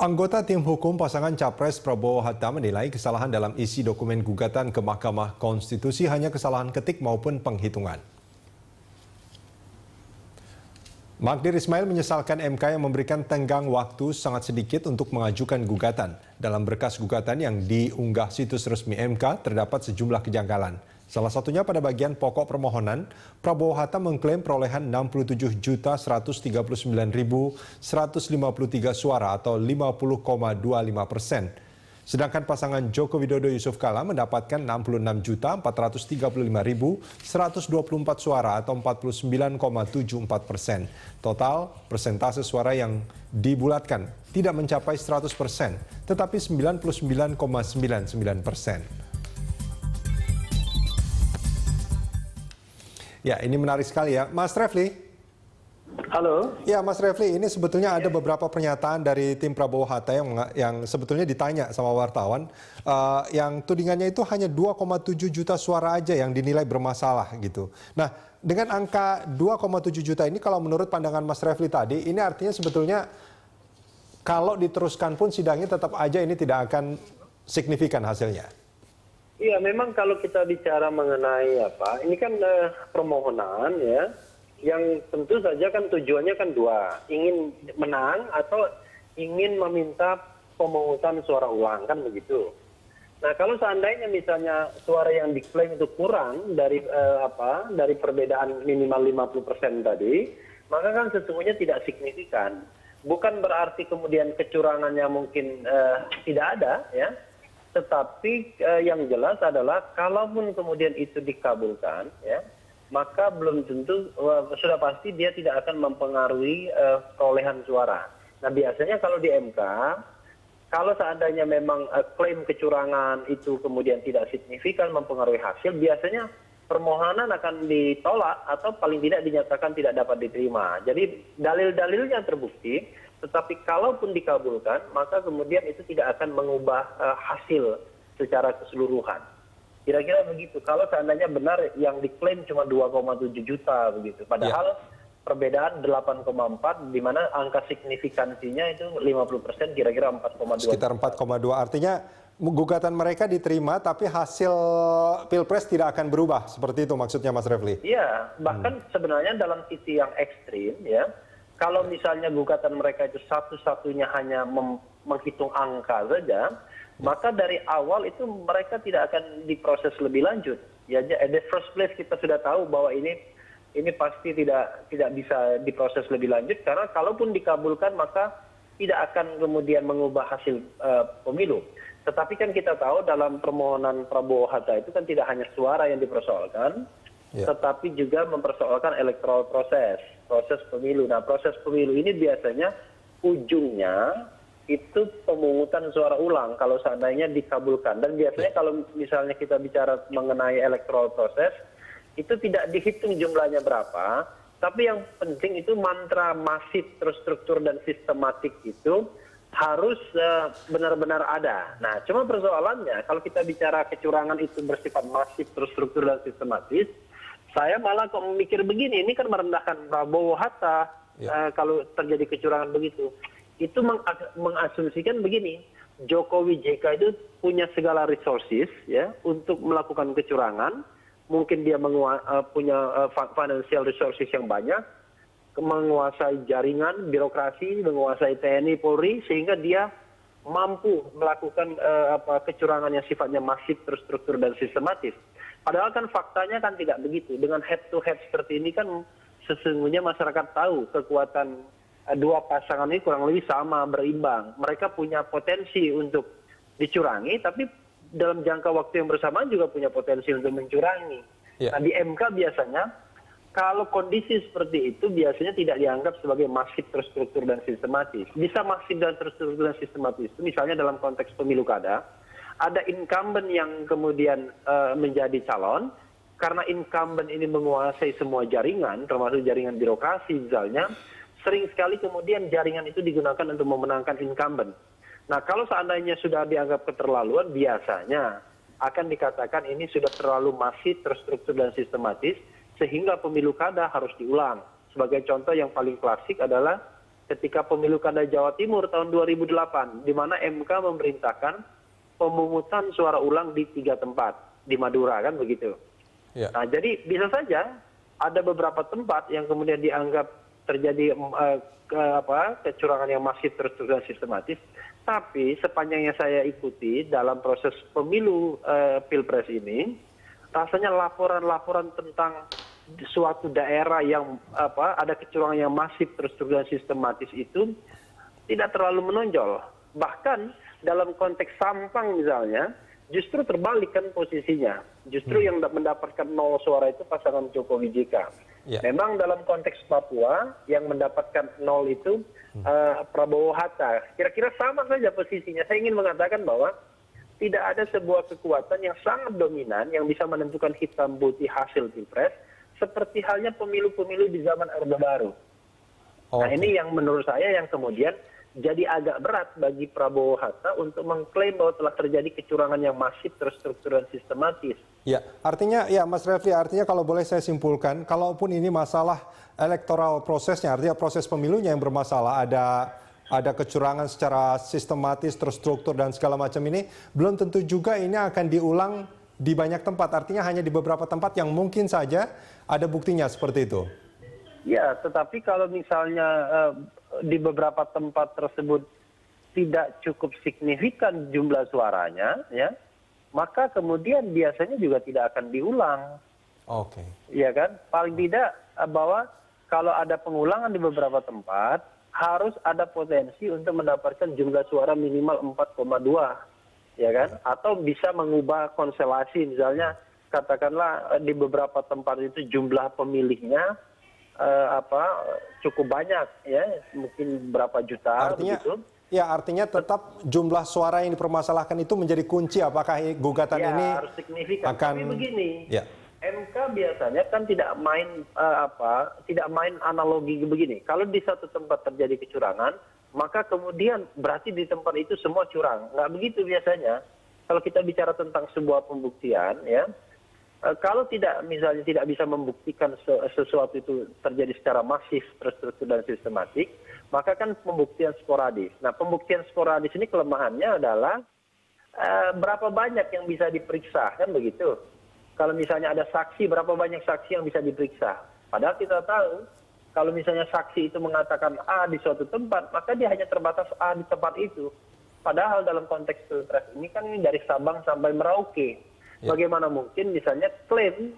Anggota tim hukum pasangan Capres Prabowo Hatta menilai kesalahan dalam isi dokumen gugatan ke Mahkamah Konstitusi hanya kesalahan ketik maupun penghitungan. Magdir Ismail menyesalkan MK yang memberikan tenggang waktu sangat sedikit untuk mengajukan gugatan. Dalam berkas gugatan yang diunggah situs resmi MK terdapat sejumlah kejanggalan. Salah satunya pada bagian pokok permohonan, Prabowo Hatta mengklaim perolehan 67.139.153 suara atau 50,25%. Sedangkan pasangan Joko Widodo Yusuf Kala mendapatkan 66.435.124 suara atau 49,74%. Total persentase suara yang dibulatkan tidak mencapai 100%, tetapi 99,99%. Ya, ini menarik sekali ya. Mas Refli. Halo. Ya, Mas Refli, ini sebetulnya ada beberapa pernyataan dari tim Prabowo Hatta yang sebetulnya ditanya sama wartawan, yang tudingannya itu hanya 2,7 juta suara aja yang dinilai bermasalah gitu. Nah, dengan angka 2,7 juta ini kalau menurut pandangan Mas Refli tadi, ini artinya sebetulnya kalau diteruskan pun sidangnya tetap aja ini tidak akan signifikan hasilnya. Iya, memang kalau kita bicara mengenai ini kan permohonan ya, yang tentu saja kan tujuannya kan dua, ingin menang atau ingin meminta pemungutan suara ulang, kan begitu. Nah, kalau seandainya misalnya suara yang diklaim itu kurang dari dari perbedaan minimal 50% tadi, maka kan sesungguhnya tidak signifikan. Bukan berarti kemudian kecurangannya mungkin tidak ada ya. Tetapi yang jelas adalah kalaupun kemudian itu dikabulkan ya, maka belum tentu sudah pasti dia tidak akan mempengaruhi perolehan suara. Nah, biasanya kalau di MK, kalau seandainya memang klaim kecurangan itu kemudian tidak signifikan mempengaruhi hasil, biasanya permohonan akan ditolak atau paling tidak dinyatakan tidak dapat diterima. Jadi dalil-dalilnya terbukti, tetapi kalaupun dikabulkan, maka kemudian itu tidak akan mengubah hasil secara keseluruhan. Kira-kira begitu. Kalau seandainya benar yang diklaim cuma 2,7 juta begitu. Padahal perbedaan 8,4, di mana angka signifikansinya itu 50%, kira-kira 4,2. Sekitar 4,2. Artinya gugatan mereka diterima, tapi hasil Pilpres tidak akan berubah. Seperti itu maksudnya Mas Refli? Iya, bahkan sebenarnya dalam sisi yang ekstrim ya, kalau misalnya gugatan mereka itu satu-satunya hanya menghitung angka saja, maka dari awal itu mereka tidak akan diproses lebih lanjut. Ya, at the first place kita sudah tahu bahwa ini pasti tidak bisa diproses lebih lanjut, karena kalaupun dikabulkan maka tidak akan kemudian mengubah hasil pemilu. Tetapi kan kita tahu dalam permohonan Prabowo Hatta itu kan tidak hanya suara yang dipersoalkan, tetapi juga mempersoalkan electoral proses pemilu. Nah, proses pemilu ini biasanya ujungnya itu pemungutan suara ulang kalau seandainya dikabulkan. Dan biasanya kalau misalnya kita bicara mengenai electoral proses, itu tidak dihitung jumlahnya berapa, tapi yang penting itu mantra masif, terstruktur dan sistematik itu harus benar-benar ada. Nah, cuma persoalannya kalau kita bicara kecurangan itu bersifat masif, terstruktur dan sistematis, saya malah kok mikir begini, ini kan merendahkan Prabowo Hatta kalau terjadi kecurangan begitu. Itu mengasumsikan begini, Jokowi JK itu punya segala resources ya untuk melakukan kecurangan, mungkin dia punya financial resources yang banyak, menguasai jaringan birokrasi, menguasai TNI Polri, sehingga dia mampu melakukan kecurangan yang sifatnya masif, terstruktur dan sistematis. Padahal kan faktanya kan tidak begitu. Dengan head to head seperti ini kan sesungguhnya masyarakat tahu kekuatan dua pasangan ini kurang lebih sama, berimbang. Mereka punya potensi untuk dicurangi, tapi dalam jangka waktu yang bersamaan juga punya potensi untuk mencurangi. Nah, di MK biasanya kalau kondisi seperti itu biasanya tidak dianggap sebagai masif, terstruktur dan sistematis. Bisa masif dan terstruktur dan sistematis itu misalnya dalam konteks pemilu kada, ada incumbent yang kemudian menjadi calon, karena incumbent ini menguasai semua jaringan, termasuk jaringan birokrasi misalnya, sering sekali kemudian jaringan itu digunakan untuk memenangkan incumbent. Nah, kalau seandainya sudah dianggap keterlaluan, biasanya akan dikatakan ini sudah terlalu masif, terstruktur dan sistematis, sehingga pemilu kada harus diulang. Sebagai contoh yang paling klasik adalah ketika pemilu kada Jawa Timur tahun 2008, di mana MK memerintahkan pemungutan suara ulang di 3 tempat, di Madura kan begitu. Ya. Nah, jadi bisa saja ada beberapa tempat yang kemudian dianggap terjadi kecurangan yang masif terstruktur dan sistematis, tapi sepanjang yang saya ikuti dalam proses pemilu Pilpres ini, rasanya laporan-laporan tentang suatu daerah yang ada kecurangan yang masif terstruktur dan sistematis itu tidak terlalu menonjol. Bahkan dalam konteks Sampang misalnya, justru terbalik kan posisinya. Justru yang mendapatkan 0 suara itu pasangan Jokowi JK. Ya. Memang dalam konteks Papua yang mendapatkan 0 itu Prabowo Hatta. Kira-kira sama saja posisinya. Saya ingin mengatakan bahwa tidak ada sebuah kekuatan yang sangat dominan yang bisa menentukan hitam putih hasil Pilpres seperti halnya pemilu-pemilu di zaman Orde Baru. Nah, ini yang menurut saya yang kemudian jadi agak berat bagi Prabowo Hatta untuk mengklaim bahwa telah terjadi kecurangan yang masif, terstruktur dan sistematis. Ya, artinya ya Mas Refli, artinya kalau boleh saya simpulkan, kalaupun ini masalah elektoral prosesnya, artinya proses pemilunya yang bermasalah, ada kecurangan secara sistematis, terstruktur dan segala macam ini, belum tentu juga ini akan diulang di banyak tempat. Artinya hanya di beberapa tempat yang mungkin saja ada buktinya seperti itu. Ya, tetapi kalau misalnya di beberapa tempat tersebut tidak cukup signifikan jumlah suaranya, ya, maka kemudian biasanya juga tidak akan diulang. Oke. Ya kan? Paling tidak bahwa kalau ada pengulangan di beberapa tempat, harus ada potensi untuk mendapatkan jumlah suara minimal 4,2, ya kan? Atau bisa mengubah konstelasi, misalnya katakanlah di beberapa tempat itu jumlah pemilihnya cukup banyak, ya, mungkin berapa juta. Artinya, begitu. ya artinya tetap jumlah suara yang dipermasalahkan itu menjadi kunci. Apakah gugatan ini harus signifikan. akan? Tapi begini, ya. MK biasanya kan tidak main analogi begini. Kalau di satu tempat terjadi kecurangan, maka kemudian berarti di tempat itu semua curang. Nggak begitu biasanya. Kalau kita bicara tentang sebuah pembuktian, ya. Kalau misalnya tidak bisa membuktikan sesuatu itu terjadi secara masif, terstruktur dan sistematik, maka kan pembuktian sporadis. Nah, pembuktian sporadis ini kelemahannya adalah berapa banyak yang bisa diperiksa, kan begitu. Kalau misalnya ada saksi, berapa banyak saksi yang bisa diperiksa. Padahal kita tahu, kalau misalnya saksi itu mengatakan A di suatu tempat, maka dia hanya terbatas A di tempat itu. Padahal dalam konteks Pilpres ini kan ini dari Sabang sampai Merauke. Bagaimana mungkin misalnya klaim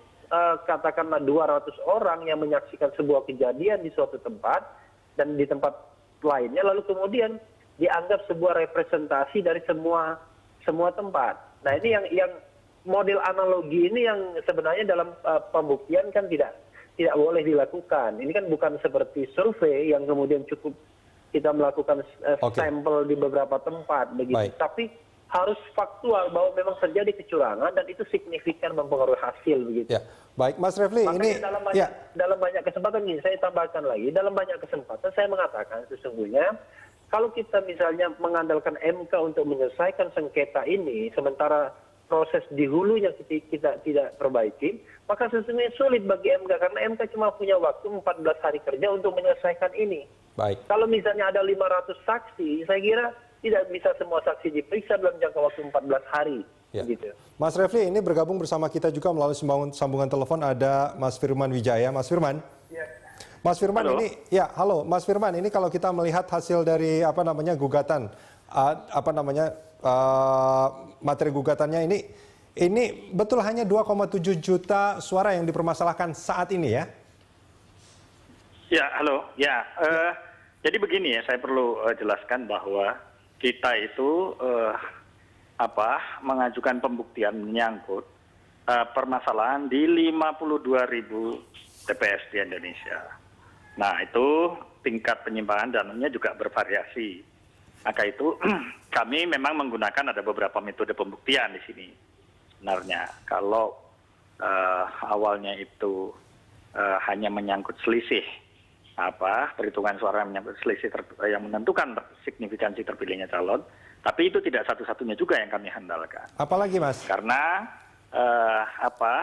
katakanlah 200 orang yang menyaksikan sebuah kejadian di suatu tempat dan di tempat lainnya, lalu kemudian dianggap sebuah representasi dari semua tempat. Nah, ini yang model analogi ini yang sebenarnya dalam pembuktian kan tidak boleh dilakukan. Ini kan bukan seperti survei yang kemudian cukup kita melakukan sampel di beberapa tempat begitu. Baik. Tapi harus faktual bahwa memang terjadi kecurangan dan itu signifikan mempengaruhi hasil begitu. Ya, baik Mas Refli, ini dalam banyak kesempatan ini saya tambahkan lagi, dalam banyak kesempatan saya mengatakan sesungguhnya kalau kita misalnya mengandalkan MK untuk menyelesaikan sengketa ini sementara proses di hulunya kita tidak perbaiki, maka sesungguhnya sulit bagi MK karena MK cuma punya waktu 14 hari kerja untuk menyelesaikan ini. Baik. Kalau misalnya ada 500 saksi, saya kira tidak bisa semua saksi diperiksa dalam jangka waktu 14 hari. Ya. Gitu. Mas Refli, ini bergabung bersama kita juga melalui sambungan telepon ada Mas Firman Wijaya. Mas Firman. Ya. Mas Firman, halo. halo Mas Firman, ini kalau kita melihat hasil dari gugatan materi gugatannya ini betul hanya 2,7 juta suara yang dipermasalahkan saat ini ya? Ya, halo. Ya, jadi begini ya, saya perlu jelaskan bahwa kita itu mengajukan pembuktian menyangkut permasalahan di 52.000 TPS di Indonesia. Nah, itu tingkat penyimpangan dananya juga bervariasi. Maka itu kami memang menggunakan ada beberapa metode pembuktian di sini. Sebenarnya kalau awalnya itu hanya menyangkut selisih perhitungan suara yang menyangkut selisih yang menentukan signifikansi terpilihnya calon, tapi itu tidak satu-satunya juga yang kami handalkan. Apalagi Mas? Karena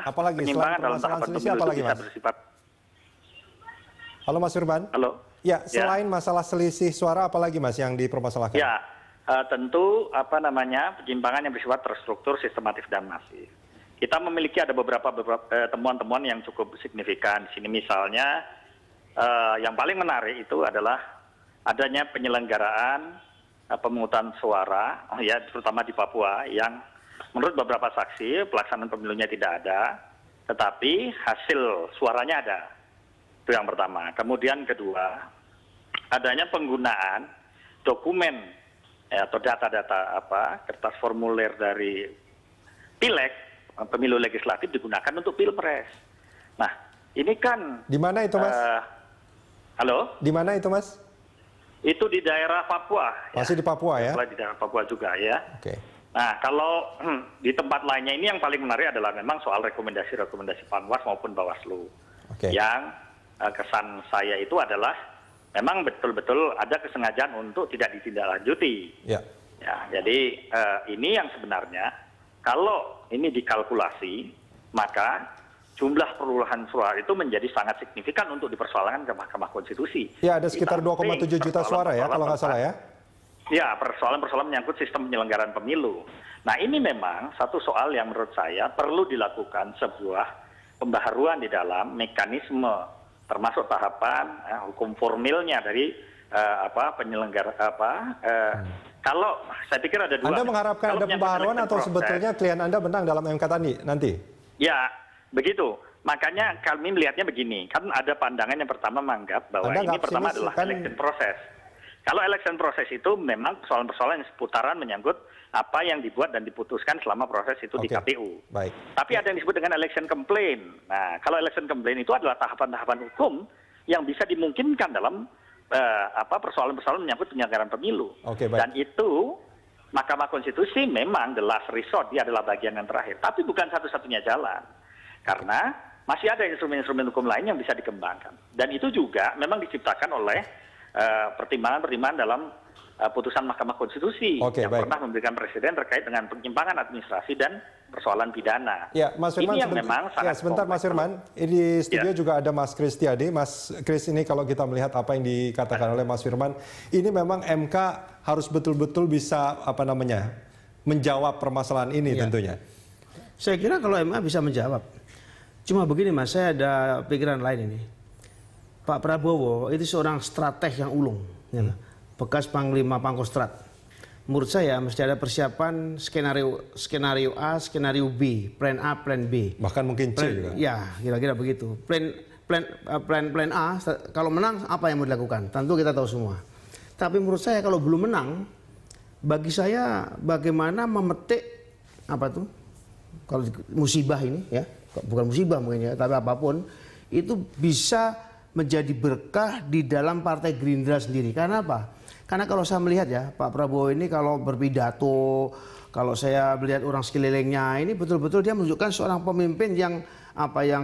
apalagi penyimpangan dalam tahapan pemilu itu bisa bersifat. Halo Mas Firman. Halo. Ya, selain masalah selisih suara, apalagi Mas yang dipermasalahkan? Ya, tentu penyimpangan yang bersifat terstruktur, sistematis dan masif. Kita memiliki ada beberapa temuan-temuan yang cukup signifikan. Di sini misalnya yang paling menarik itu adalah adanya penyelenggaraan pemungutan suara, ya terutama di Papua, yang menurut beberapa saksi pelaksanaan pemilunya tidak ada, tetapi hasil suaranya ada. Itu yang pertama. Kemudian kedua, adanya penggunaan dokumen atau data-data kertas formulir dari pileg, pemilu legislatif digunakan untuk pilpres. Nah, ini kan di mana itu, Mas? Halo? Di mana itu, Mas? Itu di daerah Papua. Masih di Papua ya? Di daerah Papua juga ya. Oke. Nah, kalau di tempat lainnya ini yang paling menarik adalah memang soal rekomendasi Panwas maupun Bawaslu. Oke. Yang kesan saya itu adalah memang betul-betul ada kesengajaan untuk tidak ditindaklanjuti. Ya. Ya, jadi ini yang sebenarnya kalau ini dikalkulasi, maka jumlah perolehan suara itu menjadi sangat signifikan untuk dipersoalkan ke Mahkamah Konstitusi. Ya, ada sekitar 2,7 juta suara ya, kalau nggak salah ya. Ya, persoalan-persoalan menyangkut sistem penyelenggaraan pemilu. Nah, ini memang satu soal yang menurut saya perlu dilakukan sebuah pembaharuan di dalam mekanisme, termasuk tahapan hukum formilnya dari penyelenggara kalau saya pikir ada dua. Anda mengharapkan ada pembaharuan atau sebetulnya klien Anda menang dalam MK tadi nanti? Ya, begitu. Makanya kami melihatnya begini, kan ada pandangan yang pertama menganggap bahwa Anda ini pertama adalah kan election proses. Kalau election proses itu memang persoalan-persoalan yang seputaran menyangkut apa yang dibuat dan diputuskan selama proses itu di KPU. Baik. Tapi ada yang disebut dengan election complaint. Nah, kalau election complaint itu adalah tahapan-tahapan hukum yang bisa dimungkinkan dalam persoalan-persoalan menyangkut penyelenggaraan pemilu. Oke, baik. Dan itu Mahkamah Konstitusi memang the last resort, dia adalah bagian yang terakhir. Tapi bukan satu-satunya jalan. Karena masih ada instrumen-instrumen hukum lain yang bisa dikembangkan. Dan itu juga memang diciptakan oleh pertimbangan-pertimbangan dalam putusan Mahkamah Konstitusi yang pernah memberikan presiden terkait dengan penyimpangan administrasi dan persoalan pidana. Ya, Mas Firman, ini yang memang sangat sebentar Mas Firman, di studio juga ada Mas Kris Tiyadi. Mas Kris, ini kalau kita melihat apa yang dikatakan oleh Mas Firman, ini memang MK harus betul-betul bisa menjawab permasalahan ini tentunya. Saya kira kalau MK bisa menjawab. Cuma begini Mas, saya ada pikiran lain ini. Pak Prabowo itu seorang strateg yang ulung, bekas Panglima Pangkostrat. Menurut saya mesti ada persiapan skenario A, skenario B, plan A, plan B. Bahkan mungkin C juga. Ya, kira-kira begitu. Plan A, kalau menang apa yang mau dilakukan? Tentu kita tahu semua. Tapi menurut saya kalau belum menang, bagi saya bagaimana memetik kalau musibah ini ya, bukan musibah mungkin ya, tapi apapun itu bisa menjadi berkah di dalam Partai Gerindra sendiri. Karena apa? Karena kalau saya melihat ya, Pak Prabowo ini kalau berpidato, kalau saya melihat orang sekelilingnya, ini betul-betul dia menunjukkan seorang pemimpin yang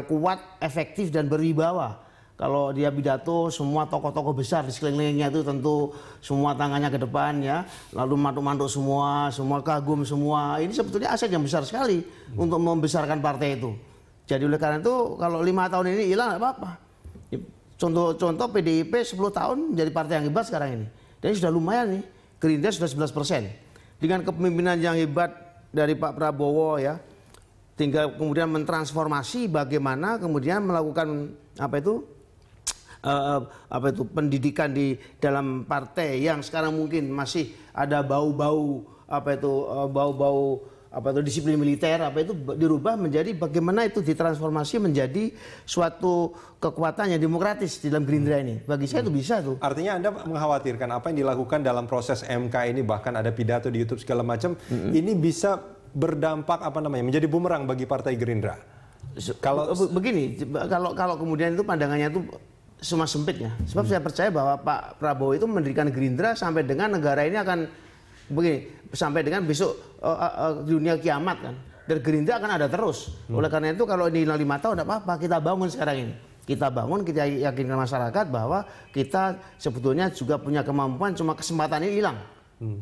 kuat, efektif dan berwibawa. Kalau dia pidato, semua tokoh-tokoh besar di sekelilingnya itu tentu semua tangannya ke depan ya, lalu mantuk-mantuk semua kagum semua. Ini sebetulnya aset yang besar sekali untuk membesarkan partai itu. Jadi oleh karena itu kalau 5 tahun ini hilang nggak apa-apa. Contoh PDIP 10 tahun menjadi partai yang hebat sekarang ini. Dan sudah lumayan nih, Gerindra sudah 11%. Dengan kepemimpinan yang hebat dari Pak Prabowo ya, tinggal kemudian mentransformasi bagaimana kemudian melakukan pendidikan di dalam partai yang sekarang mungkin masih ada bau-bau disiplin militer dirubah menjadi bagaimana itu ditransformasi menjadi suatu kekuatan yang demokratis di dalam Gerindra ini. Bagi saya itu bisa tuh. Artinya Anda mengkhawatirkan apa yang dilakukan dalam proses MK ini, bahkan ada pidato di YouTube segala macam, ini bisa berdampak menjadi bumerang bagi Partai Gerindra. Kalau begini, kalau kemudian itu pandangannya itu cuma sempitnya. Sebab saya percaya bahwa Pak Prabowo itu mendirikan Gerindra sampai dengan negara ini akan sampai dengan besok dunia kiamat kan. Dan Gerindra akan ada terus. Oleh karena itu kalau ini 5 tahun tidak apa-apa, kita bangun sekarang ini. Kita bangun, kita yakinkan masyarakat bahwa kita sebetulnya juga punya kemampuan, cuma kesempatan ini hilang.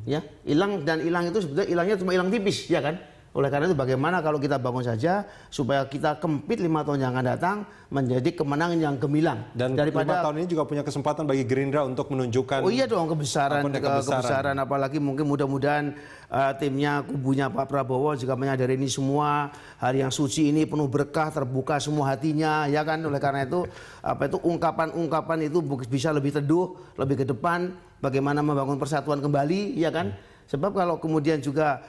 Ya, hilang, dan hilang itu sebetulnya hilangnya cuma hilang tipis, ya kan? Oleh karena itu bagaimana kalau kita bangun saja supaya kita kempit 5 tahun yang akan datang menjadi kemenangan yang gemilang. Dan daripada 5 tahun ini juga punya kesempatan bagi Gerindra untuk menunjukkan. Oh iya dong, kebesaran, apalagi mungkin mudah-mudahan timnya, kubunya Pak Prabowo juga menyadari ini semua, hari yang suci ini penuh berkah, terbuka semua hatinya, ya kan. Oleh karena itu ungkapan-ungkapan itu bisa lebih teduh, lebih ke depan, bagaimana membangun persatuan kembali, ya kan. Sebab kalau kemudian juga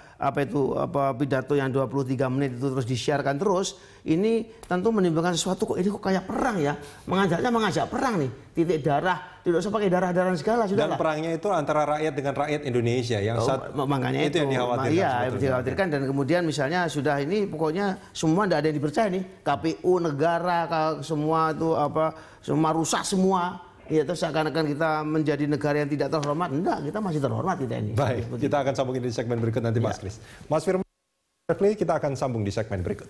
pidato yang 23 menit itu terus disiarkan terus, ini tentu menimbulkan sesuatu, kok ini kok kayak perang ya, mengajak perang nih, titik darah, tidak usah pakai darah-darahan segala sudah. Dan perangnya itu antara rakyat dengan rakyat Indonesia yang makanya itu yang dikhawatirkan. Iya, dikhawatirkan, dan kemudian misalnya sudah ini pokoknya semua tidak ada yang dipercaya nih, KPU negara semua itu semua rusak semua. Ya, terus seakan-akan kita menjadi negara yang tidak terhormat. Enggak, kita masih terhormat kita ini. Baik, kita akan sambungin di segmen berikut nanti, Mas Kris. Mas Firman, kita akan sambung di segmen berikut.